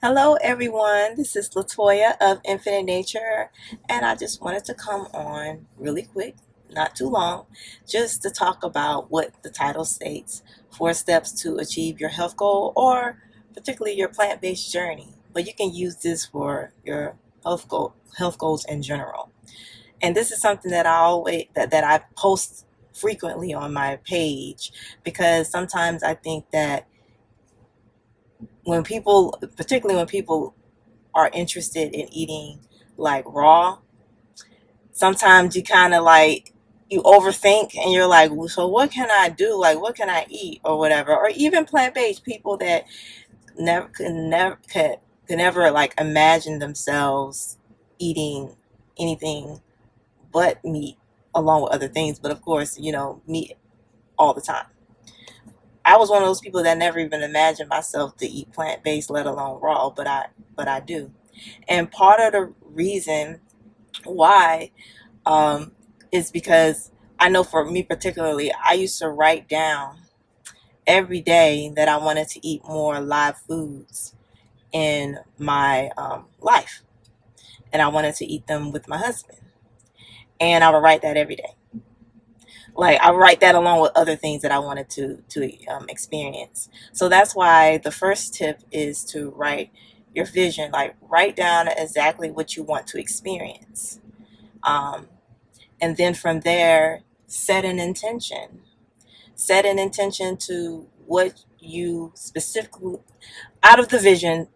Hello, everyone. This is Latoya of Infinite Nature, and I just wanted to come on really quick, not too long, just to talk about what the title states: 4 steps to achieve your health goal, or particularly your plant based journey. But you can use this for your health goals in general. And this is something that that I post frequently on my page because sometimes I think that particularly when people are interested in eating like raw, sometimes you kind of like you overthink and you're like, well, so what can I do? Like, what can I eat or whatever? Or even plant-based people that never could never like imagine themselves eating anything but meat along with other things. But of course, meat all the time. I was one of those people that never even imagined myself to eat plant-based, let alone raw, but I do. And part of the reason why um, is because I know for me particularly, I used to write down every day that I wanted to eat more live foods in my life, and I wanted to eat them with my husband, and I would write that every day. Like I would write that along with other things that I wanted to experience. So that's why the first tip is to write your vision. Like write down exactly what you want to experience. Um, and then from there set an intention, to what you specifically out of the vision.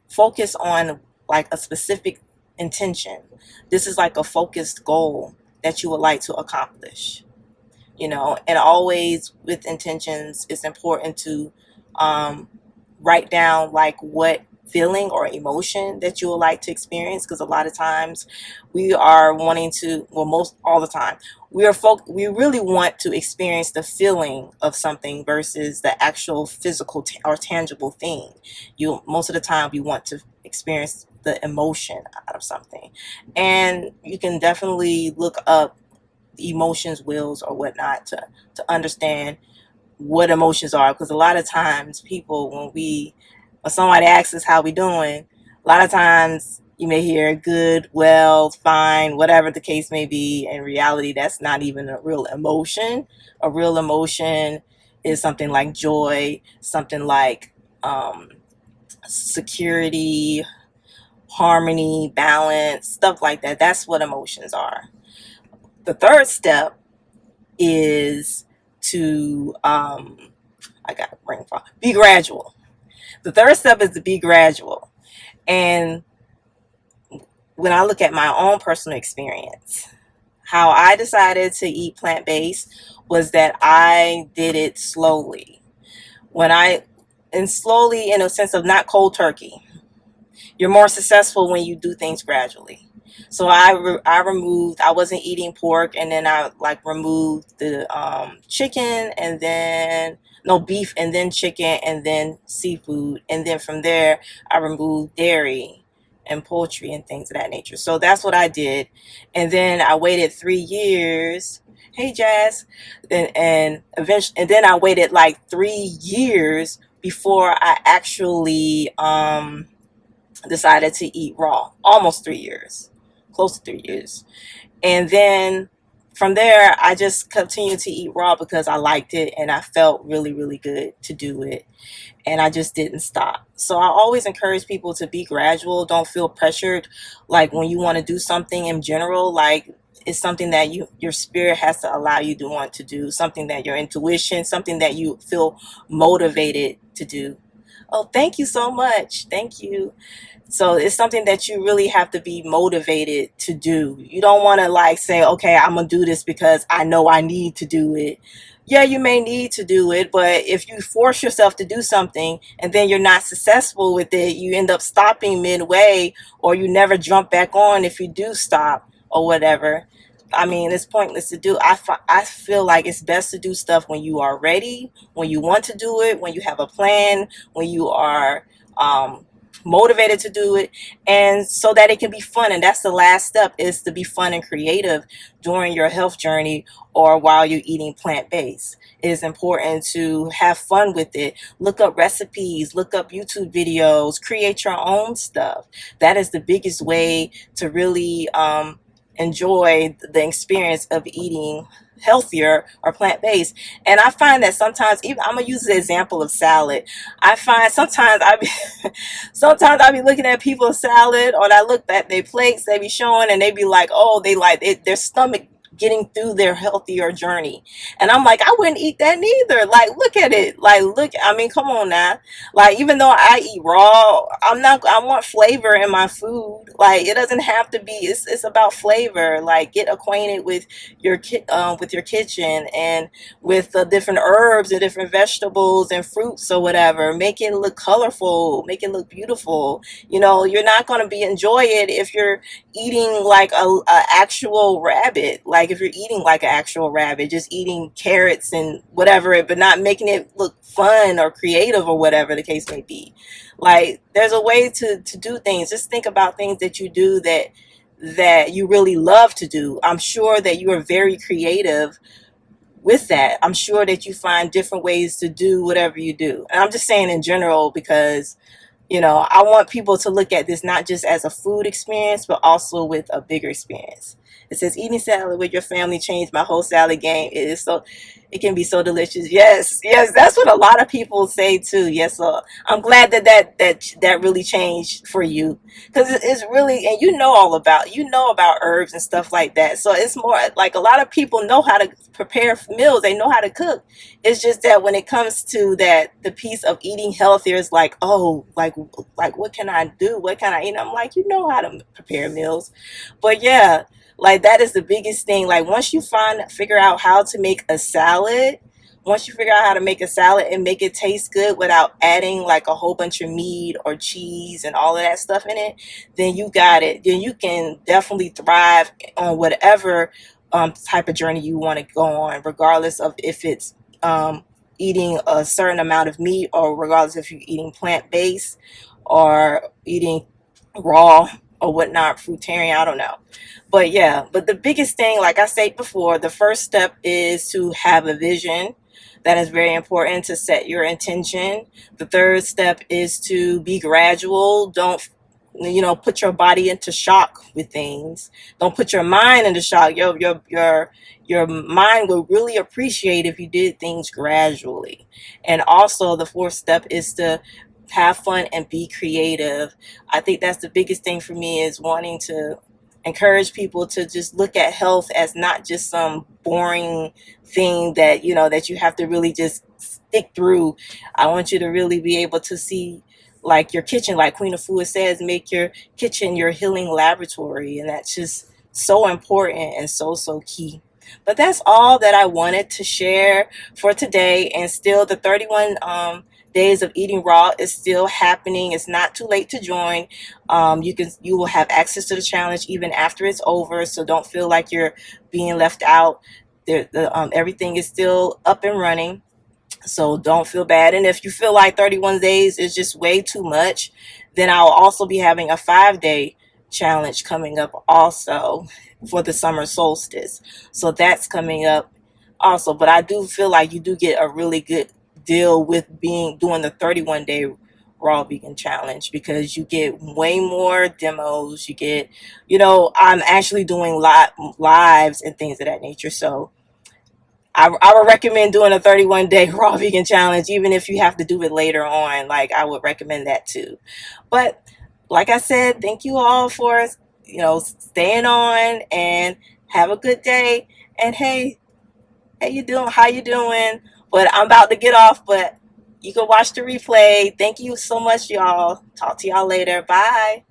Focus on like a specific intention. This is like a focused goal that you would like to accomplish, and always with intentions it's important to um, write down like what feeling or emotion that you would like to experience, because a lot of times we are wanting to, well, most all the time we really want to experience the feeling of something versus the actual physical or tangible thing. You Most of the time we want to experience the emotion out of something, and you can definitely look up emotions, wills, or whatnot to understand what emotions are, because a lot of times people when somebody asks us how we doing, a lot of times you may hear good, well, fine, whatever the case may be. In reality, that's not even a real emotion. A real emotion is something like joy, something like security, harmony, balance, stuff like that. That's what emotions are. The third step is to I got a brain fog. Be gradual. The third step is to be gradual. And when I look at my own personal experience, how I decided to eat plant based was that I did it slowly. When I and slowly in a sense of not cold turkey. You're more successful when you do things gradually. So I removed. I wasn't eating pork, and then I like removed the chicken, and then no beef, and then chicken, and then seafood, and then from there I removed dairy and poultry and things of that nature. So that's what I did, and then I waited 3 years. Hey, Jazz, and eventually, and then I waited like 3 years before I actually decided to eat raw. Almost 3 years, close to 3 years. And then from there, I just continued to eat raw because I liked it and I felt really, really good to do it. And I just didn't stop. So I always encourage people to be gradual. Don't feel pressured. Like when you want to do something in general, like it's something that your spirit has to allow you to want to do, something that your intuition, something that you feel motivated to do. Oh, thank you so much. Thank you. So it's something that you really have to be motivated to do. You don't want to like say, okay, I'm going to do this because I know I need to do it. Yeah, you may need to do it, but if you force yourself to do something and then you're not successful with it, you end up stopping midway, or you never jump back on if you do stop or whatever. I mean, it's pointless to do. I feel like it's best to do stuff when you are ready, when you want to do it, when you have a plan, when you are um, motivated to do it, and so that it can be fun. And that's the last step, is to be fun and creative during your health journey or while you're eating plant-based. is important to have fun with it. Look up recipes, look up YouTube videos, create your own stuff. That is the biggest way to really enjoy the experience of eating healthier or plant-based. And I find that sometimes, even I'm gonna use the example of salad. I find sometimes sometimes I be looking at people's salad, or I look at their plates they be showing, and they be like, oh, they like it, their stomach getting through their healthier journey. And I'm like, I wouldn't eat that neither. Like, look at it. Like, look, I mean, come on now. Like, even though I eat raw, I want flavor in my food. Like, it doesn't have to be, it's about flavor. Like, get acquainted with with your kitchen, and with the different herbs and different vegetables and fruits or whatever. Make it look colorful, make it look beautiful. You know, you're not going to be enjoy it if you're eating like a actual rabbit. Like, if you're eating like an actual rabbit, just eating carrots and whatever, but not making it look fun or creative or whatever the case may be. Like, there's a way to do things. Just think about things that you do that you really love to do. I'm sure that you are very creative with that. I'm sure that you find different ways to do whatever you do. And I'm just saying in general, because I want people to look at this not just as a food experience, but also with a bigger experience. It says eating salad with your family changed my whole salad game. It can be so delicious. Yes, yes, that's what a lot of people say too. Yes, so I'm glad that really changed for you, because it's really, and you know about herbs and stuff like that. So it's more like a lot of people know how to prepare meals. They know how to cook. It's just that when it comes to that, the piece of eating healthier is like, oh, like what can I do? What can I eat? I'm like, you know how to prepare meals. But yeah, like that is the biggest thing. Like, once you figure out how to make a salad, once you figure out how to make a salad and make it taste good without adding like a whole bunch of meat or cheese and all of that stuff in it, then you got it. Then you can definitely thrive on whatever type of journey you want to go on, regardless of if it's eating a certain amount of meat, or regardless if you're eating plant-based or eating raw or whatnot, fruitarian, I don't know. But yeah, but the biggest thing, like I said before, the first step is to have a vision. That is very important, to set your intention. The third step is to be gradual. Don't put your body into shock with things. Don't put your mind into shock. Your mind will really appreciate if you did things gradually. And also the fourth step is to have fun and be creative. I think that's the biggest thing for me, is wanting to encourage people to just look at health as not just some boring thing that you have to really just stick through. I want you to really be able to see, like, your kitchen, like Queen of Food says, make your kitchen your healing laboratory. And that's just so important and so key. But that's all that I wanted to share for today. And still, the 31 days of eating raw is still happening. It's not too late to join. You will have access to the challenge even after it's over, so don't feel like you're being left out. Everything is still up and running, so don't feel bad. And if you feel like 31 days is just way too much, then I'll also be having a 5-day challenge coming up also for the summer solstice. So that's coming up also. But I do feel like you do get a really good deal with doing the 31-day raw vegan challenge, because you get way more demos. You get, I'm actually doing lives and things of that nature. So I would recommend doing a 31-day raw vegan challenge, even if you have to do it later on. Like, I would recommend that too. But like I said, thank you all for, staying on, and have a good day. And hey, how you doing? But I'm about to get off, but you can watch the replay. Thank you so much, y'all. Talk to y'all later. Bye.